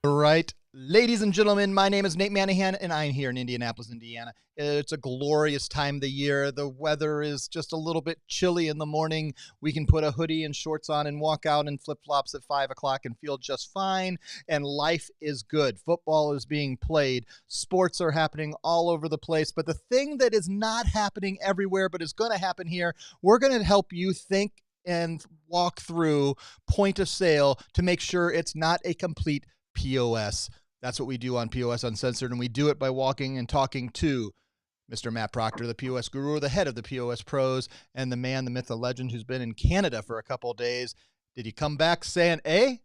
Right. Ladies and gentlemen, my name is Nate Manahan, and I'm here in Indianapolis, Indiana. It's a glorious time of the year. The weather is just a little bit chilly in the morning. We can put a hoodie and shorts on and walk out in flip-flops at 5 o'clock and feel just fine, and life is good. Football is being played. Sports are happening all over the place, but the thing that is not happening everywhere but is going to happen here, we're going to help you think and walk through point of sale to make sure it's not a complete POS. That's what we do on POS Uncensored, and we do it by walking and talking to Mr. Matt Proctor, the POS guru, the head of the POS pros, and the man, the myth, the legend, who's been in Canada for a couple of days. Did he come back saying, hey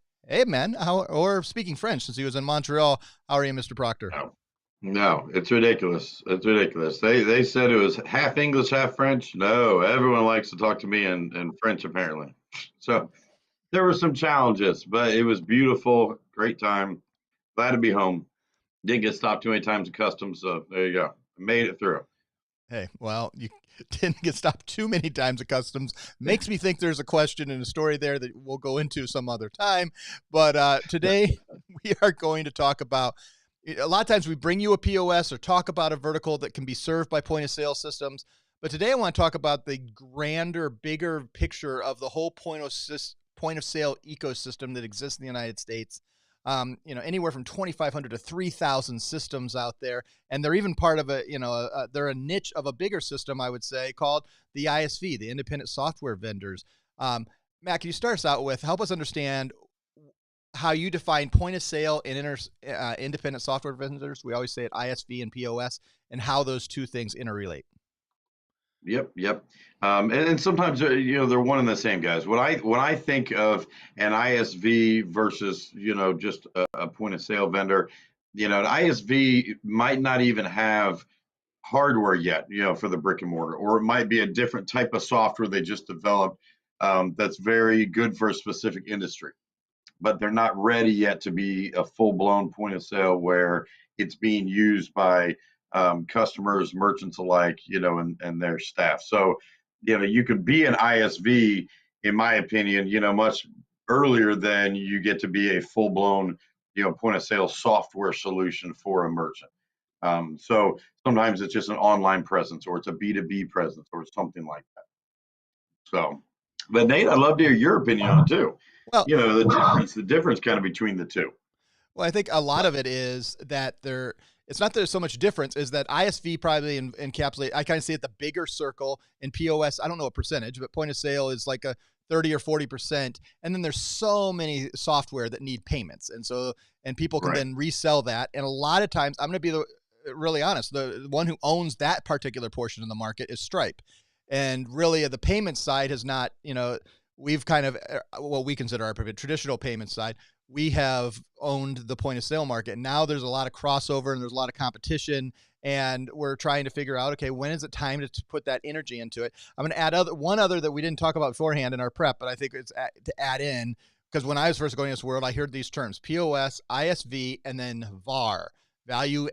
man, or speaking French since he was in Montreal? How are you, Mr. Proctor? No, it's ridiculous. It's ridiculous. They said it was half English, half French. No, everyone likes to talk to me in French, apparently. So there were some challenges, but it was beautiful. Great time. Glad to be home. Didn't get stopped too many times at customs, so there you go. Made it through. Hey, well, you didn't get stopped too many times at customs. Makes me think there's a question and a story there that we'll go into some other time. But today we are going to talk about, a lot of times we bring you a POS or talk about a vertical that can be served by point of sale systems. But today I want to talk about the grander, bigger picture of the whole point of sale ecosystem that exists in the United States. Anywhere from 2,500 to 3,000 systems out there. And they're even part of they're a niche of a bigger system, I would say, called the ISV, the independent software vendors. Matt, can you start us out with, help us understand how you define point of sale and independent software vendors? We always say it ISV and POS, and how those two things interrelate. Yep. And sometimes they're one and the same, guys. When I think of an ISV versus just a point of sale vendor, an ISV might not even have hardware yet, for the brick and mortar, or it might be a different type of software they just developed that's very good for a specific industry, but they're not ready yet to be a full-blown point of sale where it's being used by customers, merchants alike, and their staff. So, you can be an ISV, in my opinion, much earlier than you get to be a full-blown, point of sale software solution for a merchant. So sometimes it's just an online presence, or it's a B2B presence, or something like that. So, but Nate, I'd love to hear your opinion on it too. Well, the difference kind of between the two. Well, I think a lot of it is that it's not that there's so much difference, is that ISV probably encapsulate, I kind of see it the bigger circle, in POS, I don't know a percentage, but point of sale is like a 30 or 40%. And then there's so many software that need payments. And so, and people can Right. then resell that. And a lot of times, I'm going to be really honest, the one who owns that particular portion of the market is Stripe. And really, the payment side has not, we've kind of, what we consider our traditional payment side, we have owned the point of sale market. Now there's a lot of crossover and there's a lot of competition, and we're trying to figure out, okay, when is it time to put that energy into it? I'm going to add one other that we didn't talk about beforehand in our prep, but I think it's to add in, because when I was first going in this world, I heard these terms: POS, ISV, and then VAR, value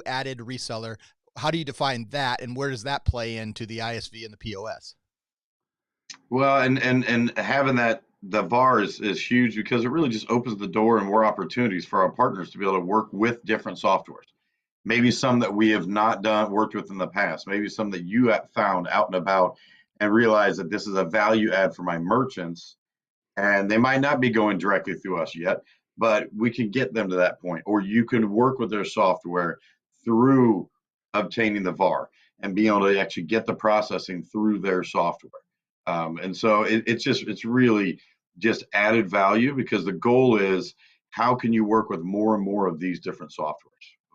added reseller. How do you define that, and where does that play into the ISV and the POS? Well, and having that the VAR is huge because it really just opens the door and more opportunities for our partners to be able to work with different softwares. Maybe some that we have not done worked with in the past. Maybe some that you have found out and about and realize that this is a value add for my merchants, and they might not be going directly through us yet, but we can get them to that point. Or you can work with their software through obtaining the VAR and being able to actually get the processing through their software. And so it's really just added value, because the goal is, how can you work with more and more of these different softwares?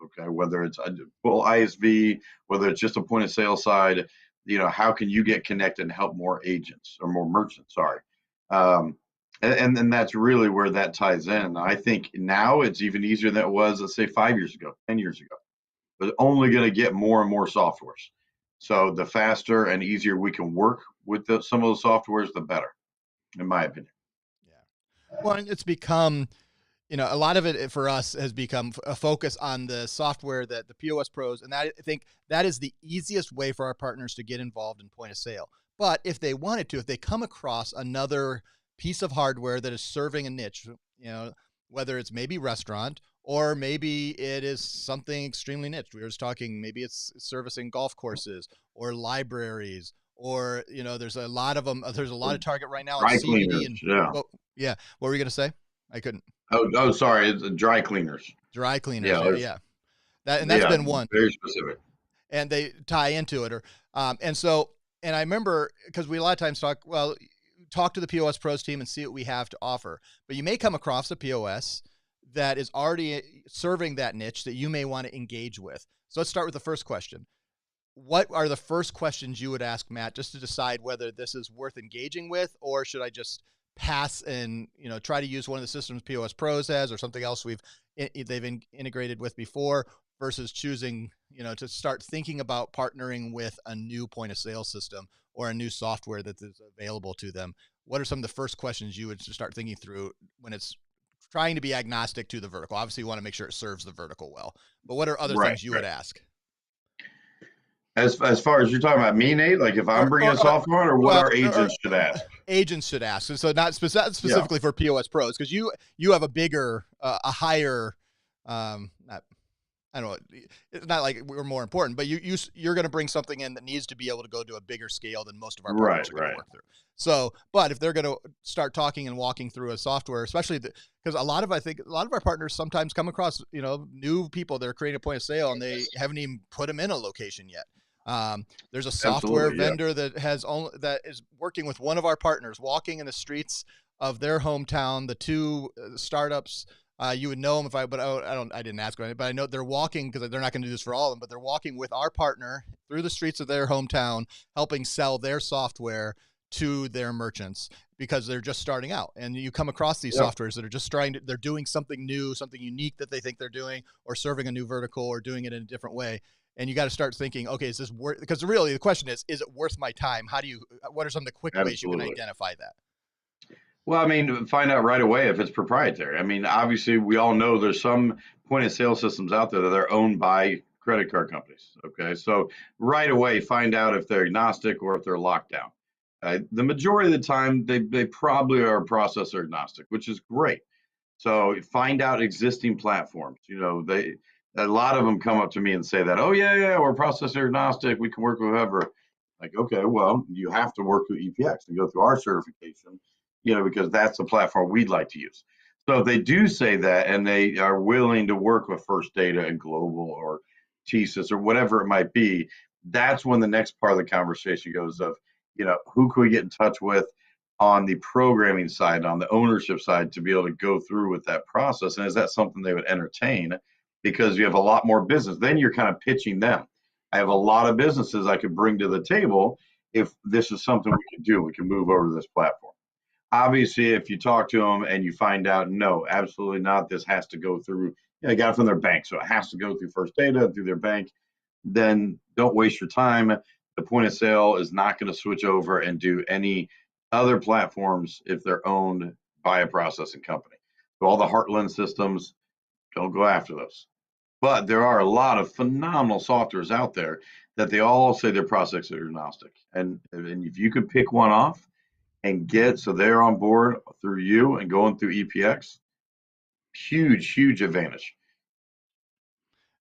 Okay, whether it's a full ISV, whether it's just a point of sale side, how can you get connected and help more agents or more merchants? Sorry. Um, and that's really where that ties in. I think now it's even easier than it was, let's say, 5 years ago, 10 years ago. But only going to get more and more softwares. So the faster and easier we can work with some of the softwares, the better, in my opinion. Yeah. Well, and it's become, a lot of it for us has become a focus on the software that the POS pros, and that, I think that is the easiest way for our partners to get involved in point of sale. But if they wanted to, if they come across another piece of hardware that is serving a niche, whether it's maybe restaurant or maybe it is something extremely niche. We were just talking, maybe it's servicing golf courses or libraries, or, there's a lot of them. There's a lot of target right now in Dry CBD cleaners, and, yeah. well, yeah. What were you going to say? I couldn't. Oh, sorry, it's dry cleaners. Dry cleaners. Yeah, Yeah. Yeah. That's yeah, been one, very specific. and they tie into it, or, and so, and I remember, because we a lot of times talk to the POS pros team and see what we have to offer, but you may come across a POS that is already serving that niche that you may want to engage with. So let's start with the first question. What are the first questions you would ask, Matt, just to decide whether this is worth engaging with, or should I just pass and try to use one of the systems POS Pros has, or something else they've integrated with before, versus choosing to start thinking about partnering with a new point of sale system or a new software that is available to them? What are some of the first questions you would start thinking through when it's trying to be agnostic to the vertical? Obviously, you want to make sure it serves the vertical well, but what are other Right, things you right. would ask? As far as you're talking about me, Nate, like if I'm Or, bringing or, a or software on, or what well, our agents should ask? agents should ask. So not Yeah, specifically for POS pros, because you have a bigger, a higher, not, I don't know. It's not like we're more important, but you're going to bring something in that needs to be able to go to a bigger scale than most of our right, partners are going to right. work through. So, but if they're going to start talking and walking through a software, especially because I think a lot of our partners sometimes come across, new people that are creating a point of sale and they haven't even put them in a location yet. There's a software Absolutely, yeah. vendor that is working with one of our partners, walking in the streets of their hometown. The two startups, you would know them but I didn't ask about it, but I know they're walking, because they're not going to do this for all of them, but they're walking with our partner through the streets of their hometown, helping sell their software to their merchants, because they're just starting out. And you come across these Yep, softwares that are just they're doing something new, something unique that they think they're doing, or serving a new vertical, or doing it in a different way. And you got to start thinking, okay, is this worth, because really the question is it worth my time? What are some of the quick ways you can absolutely. identify that? Well, I mean, find out right away if it's proprietary. I mean, obviously, we all know there's some point of sale systems out there that are owned by credit card companies. Okay, so right away, find out if they're agnostic or if they're locked down. The majority of the time, they probably are processor agnostic, which is great. So find out existing platforms. A lot of them come up to me and say that, oh yeah, we're processor agnostic. We can work with whoever. Like, okay, well, you have to work through EPX and go through our certification, because that's the platform we'd like to use. So if they do say that and they are willing to work with First Data and Global or TSYS or whatever it might be, that's when the next part of the conversation goes of, who can we get in touch with on the programming side, on the ownership side to be able to go through with that process? And is that something they would entertain? Because you have a lot more business. Then you're kind of pitching them. I have a lot of businesses I could bring to the table if this is something we can do. We can move over to this platform. Obviously, if you talk to them and you find out, no, absolutely not, this has to go through, they got it from their bank, so it has to go through First Data, through their bank, then don't waste your time. The point of sale is not going to switch over and do any other platforms if they're owned by a processing company. So all the Heartland systems, don't go after those. But there are a lot of phenomenal softwares out there that they all say they're process agnostic. And if you could pick one off and get so they're on board through you and going through EPX, huge, huge advantage.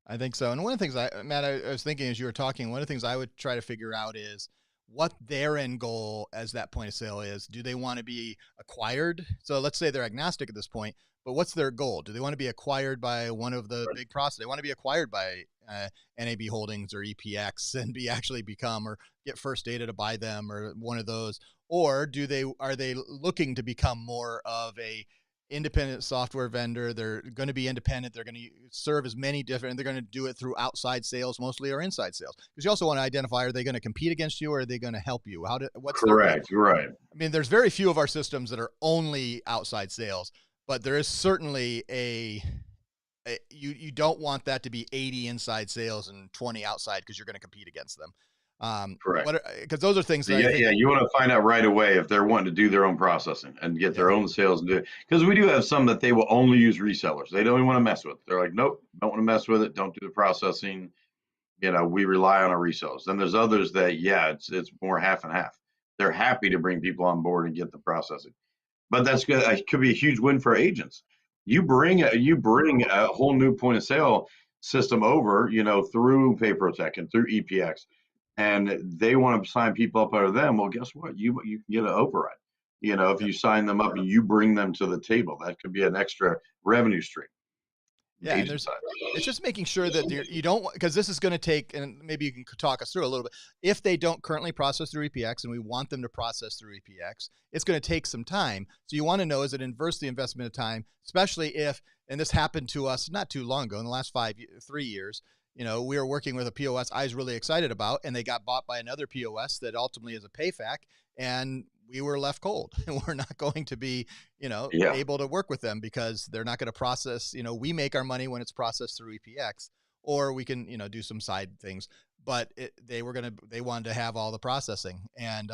I think so. And one of the things Matt, I was thinking as you were talking, one of the things I would try to figure out is what their end goal as that point of sale is. Do they want to be acquired? So let's say they're agnostic at this point, but what's their goal? Do they want to be acquired by one of the big processors? They want to be acquired by NAB Holdings or EPX and actually become or get First Data to buy them or one of those, or are they looking to become more of a independent software vendor? They're going to be independent. They're going to serve as many different, they're going to do it through outside sales mostly or inside sales. Because you also want to identify, are they going to compete against you or are they going to help you? What's their goal? Correct. You're right. I mean, there's very few of our systems that are only outside sales, but there is certainly you don't want that to be 80 inside sales and 20 outside because you're going to compete against them. Correct. Because those are things So that I think. yeah, you want to find out right away if they're wanting to do their own processing and get Yeah. their own sales and do it. Because we do have some that they will only use resellers. They don't even want to mess with. They're like, nope, don't want to mess with it. Don't do the processing. We rely on our resellers. Then there's others that, yeah, it's more half and half. They're happy to bring people on board and get the processing. But that's good. It could be a huge win for agents. You bring a whole new point of sale system over, through PaperTech and through EPX, and they want to sign people up under them. Well, guess what? You can get an override. If Yep. you sign them up and you bring them to the table, that could be an extra revenue stream. Yeah, and Agent side. it's just making sure that you don't, because this is going to take, and maybe you can talk us through a little bit. If they don't currently process through EPX, and we want them to process through EPX, it's going to take some time. So you want to know, is it inverse the investment of time, especially if, and this happened to us not too long ago, in the last 3 years. We were working with a POS I was really excited about, and they got bought by another POS that ultimately is a PayFac, and we were left cold, and we're not going to be Yeah. able to work with them because they're not going to process. We make our money when it's processed through EPX, or we can, do some side things. But they wanted to have all the processing, and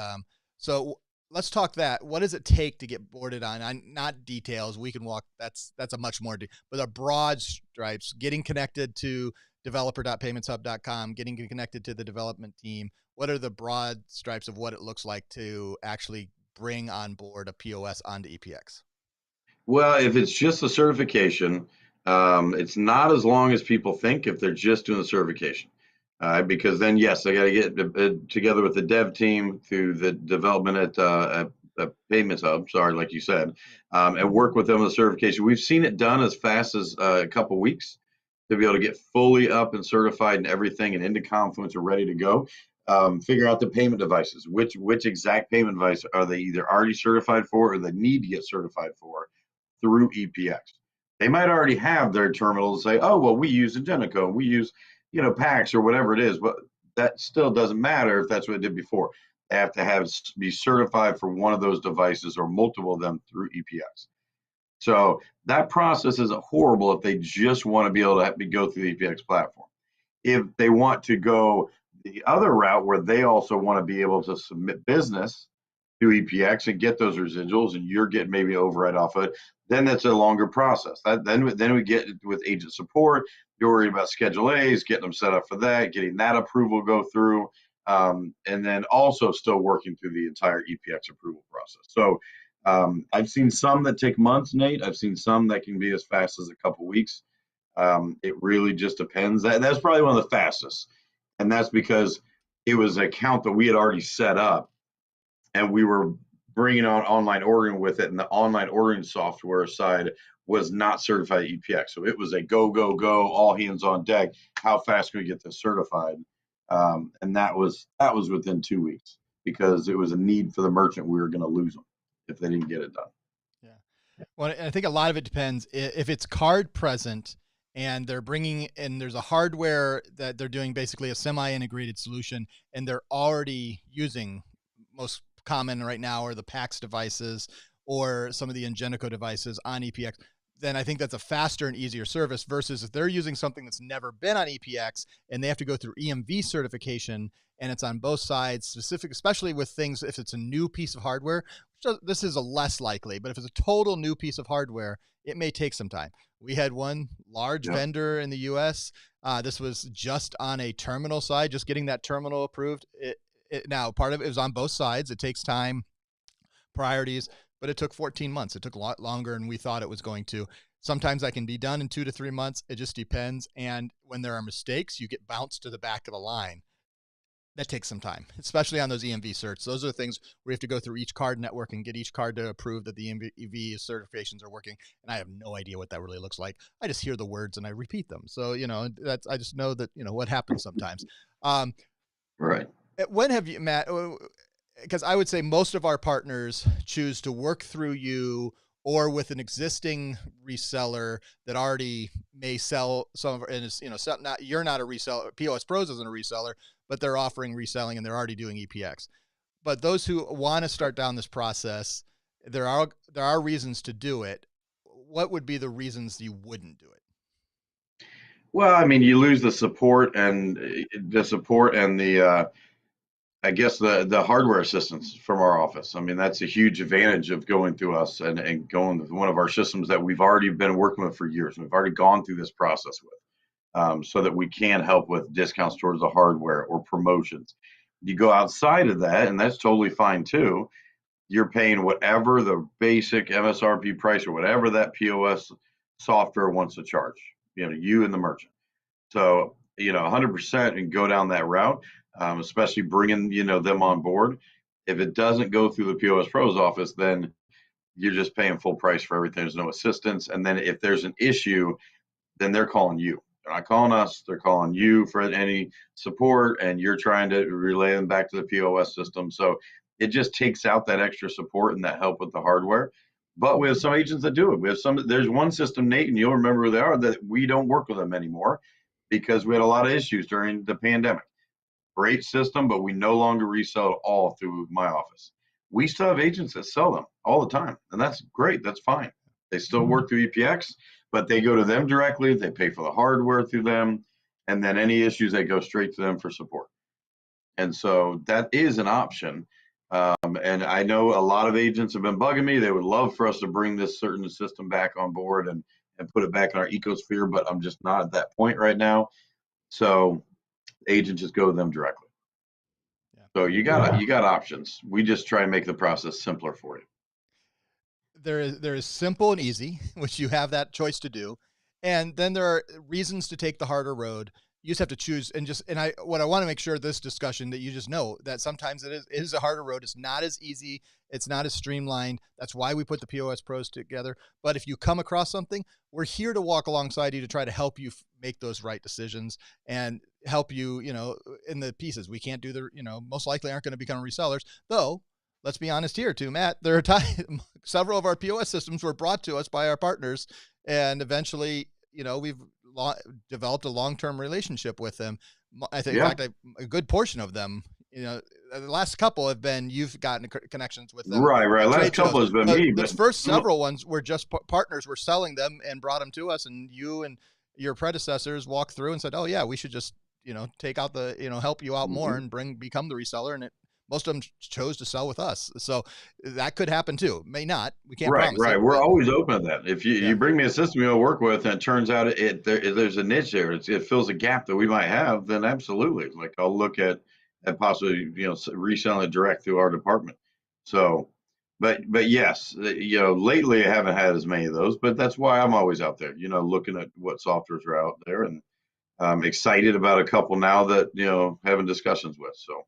so let's talk that. What does it take to get boarded on? Not details. We can walk. That's a much more, but the broad stripes. Getting connected to developer.paymentshub.com, getting connected to the development team. What are the broad stripes of what it looks like to actually bring on board a POS onto EPX? Well, if it's just a certification, it's not as long as people think if they're just doing the certification. Because then, yes, they got to get together with the dev team through the development at Payments Hub, sorry, like you said, and work with them on the certification. We've seen it done as fast as a couple weeks to be able to get fully up and certified and everything and into Confluence or ready to go. Figure out the payment devices, which exact payment device are they either already certified for or they need to get certified for through EPX. They might already have their terminals say, oh, well, we use Ingenico, we use, PAX or whatever it is, but that still doesn't matter if that's what it did before. They have to be certified for one of those devices or multiple of them through EPX. So that process isn't horrible if they just want to be able to go through the EPX platform. If they want to go the other route where they also want to be able to submit business to EPX and get those residuals, and you're getting maybe override off of it, then that's a longer process. Then we get with agent support. You're worried about Schedule A's, getting them set up for that, getting that approval go through, and then also still working through the entire EPX approval process. So I've seen some that take months, Nate. I've seen some that can be as fast as a couple weeks. It really just depends. That's probably one of the fastest, and that's because it was an account that we had already set up and we were bringing on online ordering with it, and the online ordering software side was not certified EPX. So it was a go, go, go, all hands on deck. How fast can we get this certified? And that was within 2 weeks because it was a need for the merchant. We were going to lose them if they didn't get it done. Yeah. Well, I think a lot of it depends if it's card present and they're bringing and there's a hardware that they're doing basically a semi-integrated solution and they're already using most common right now are the PAX devices or some of the Ingenico devices on EPX. Then I think that's a faster and easier service versus if they're using something that's never been on EPX and they have to go through EMV certification and it's on both sides, specific, especially with things if it's a new piece of hardware. This is a less likely, but if it's a total new piece of hardware, it may take some time. We had one large Yep. vendor in the U.S. This was just on a terminal side, just getting that terminal approved. Now, part of it was on both sides. It takes time, priorities, but it took 14 months. It took a lot longer than we thought it was going to. Sometimes that can be done in 2 to 3 months. It just depends. And when there are mistakes, you get bounced to the back of the line. That takes some time, especially on those EMV certs. Those are the things where you have to go through each card network and get each card to approve that the EMV certifications are working. And I have no idea what that really looks like. I just hear the words and I repeat them. So, that's, I just know that, what happens sometimes. Um, Right. when have you, Matt, because I would say most of our partners choose to work through you or with an existing reseller that already may sell some of, and it's, not, you're not a reseller. POS Pros isn't a reseller, but they're offering reselling and they're already doing EPX. But those who want to start down this process, there are reasons to do it. What would be the reasons you wouldn't do it? Well, I mean, you lose the support and the I guess the hardware assistance from our office. I mean, that's a huge advantage of going through us and going with one of our systems that we've already been working with for years. We've already gone through this process with, so that we can help with discounts towards the hardware or promotions. You go outside of that, and that's totally fine too. You're paying whatever the basic MSRP price or whatever that POS software wants to charge. You and the merchant. So, 100% and go down that route, especially bringing, them on board. If it doesn't go through the POS Pros office, then you're just paying full price for everything. There's no assistance. And then if there's an issue, then they're calling you. They're not calling us. They're calling you for any support, and you're trying to relay them back to the POS system. So it just takes out that extra support and that help with the hardware. But we have some agents that do it. There's one system, Nate, and you'll remember who they are, that we don't work with them anymore because we had a lot of issues during the pandemic. Great system, but we no longer resell it all through my office. We still have agents that sell them all the time, and that's great. That's fine. They still work through EPX, but they go to them directly. They pay for the hardware through them, and then any issues, they go straight to them for support. And so that is an option. And I know a lot of agents have been bugging me. They would love for us to bring this certain system back on board and put it back in our ecosphere, but I'm just not at that point right now. So agents just go to them directly. Yeah. So you got options. We just try and make the process simpler for you. There is simple and easy, which you have that choice to do, and then there are reasons to take the harder road. You just have to choose and I what I want to make sure this discussion that you just know that sometimes it is a harder road. It's not as easy. It's not as streamlined. That's why we put the POS Pros together. But if you come across something, we're here to walk alongside you to try to help you make those right decisions and help you, in the pieces. We can't do most likely aren't going to become resellers, though. Let's be honest here too, Matt. There are several of our POS systems were brought to us by our partners, and eventually, we've developed a long-term relationship with them. I think, Yeah. in fact, a good portion of them, the last couple have been you've gotten connections with them. Right. at Last trade couple shows. has been me, Those but first several ones were just partners were selling them and brought them to us, and you and your predecessors walked through and said, "Oh yeah, we should just take out the help you out more and become the reseller." And most of them chose to sell with us, so that could happen too. May not. We can't promise right. it. We're But always open to that. If you, yeah, you bring me a system you'll work with and it turns out there's a niche there, it fills a gap that we might have, then absolutely. Like I'll look at possibly, reselling it direct through our department. So, but yes, lately I haven't had as many of those, but that's why I'm always out there, looking at what softwares are out there, and I'm excited about a couple now that, having discussions with. So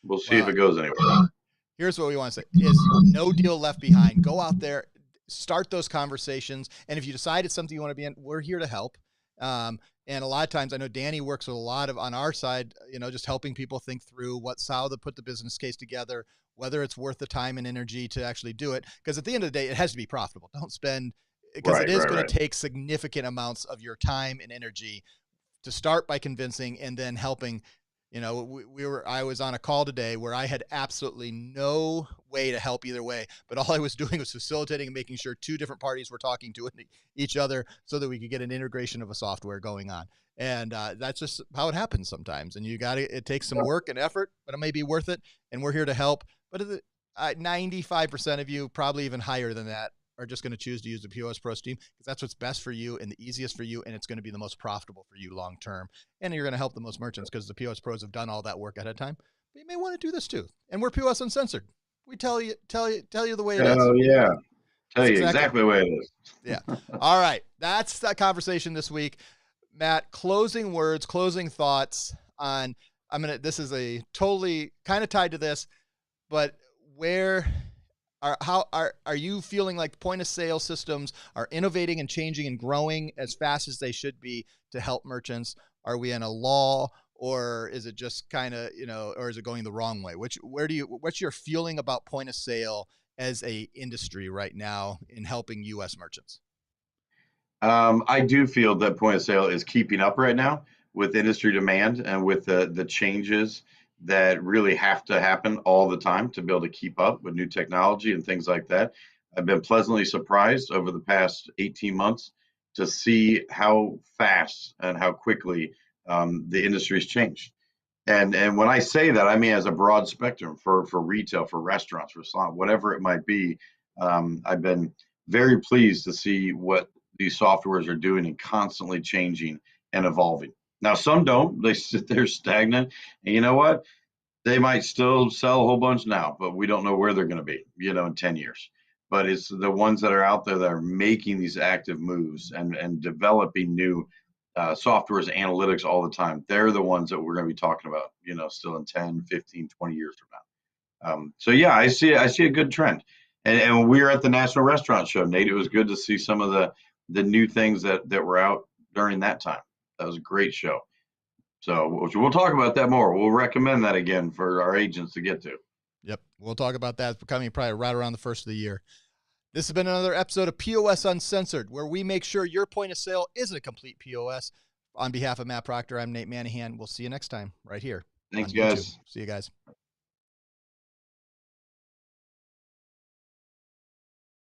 we'll see if well, it goes anywhere. here's what we want to say is no deal left behind. Go out there, start those conversations. And if you decide it's something you want to be in, we're here to help. And a lot of times I know Danny works with a lot of on our side, just helping people think through how to put the business case together, whether it's worth the time and energy to actually do it. Because at the end of the day, it has to be profitable. Don't spend, because it Right, is right, going right. to take significant amounts of your time and energy to start by convincing and then helping. I was on a call today where I had absolutely no way to help either way, but all I was doing was facilitating and making sure two different parties were talking to each other so that we could get an integration of a software going on. And that's just how it happens sometimes. And it takes some work and effort, but it may be worth it. And we're here to help. But 95% of you, probably even higher than that, are just going to choose to use the POS Pro Steam because that's what's best for you and the easiest for you, and it's going to be the most profitable for you long term. And you're going to help the most merchants because the POS Pros have done all that work ahead of time. But you may want to do this too. And we're POS Uncensored. We tell you the way it is. Oh yeah, tell That's you exactly. exactly the way it is. Yeah. All right. That's that conversation this week. Matt, closing words, closing thoughts on. This is a totally kind of tied to this, but where are you feeling like point of sale systems are innovating and changing and growing as fast as they should be to help merchants? Are we in a lull, or is it just kind of, or is it going the wrong way? What's your feeling about point of sale as a industry right now in helping US merchants? I do feel that point of sale is keeping up right now with industry demand and with the changes that really have to happen all the time to be able to keep up with new technology and things like that. I've been pleasantly surprised over the past 18 months to see how fast and how quickly the industry's changed. And when I say that, I mean as a broad spectrum for retail, for restaurants, for salon, whatever it might be. I've been very pleased to see what these softwares are doing and constantly changing and evolving. Now, some don't; they sit there stagnant. And you know what? They might still sell a whole bunch now, but we don't know where they're going to be, in 10 years. But it's the ones that are out there that are making these active moves and developing new softwares and analytics all the time. They're the ones that we're going to be talking about, still in 10, 15, 20 years from now. So yeah, I see a good trend. And when we were at the National Restaurant Show, Nate, it was good to see some of the new things that were out during that time. That was a great show. So we'll talk about that more. We'll recommend that again for our agents to get to. Yep. We'll talk about that. It's coming probably right around the first of the year. This has been another episode of POS Uncensored, where we make sure your point of sale isn't a complete POS. On behalf of Matt Proctor, I'm Nate Manahan. We'll see you next time right here Thanks, on YouTube. guys. See you guys.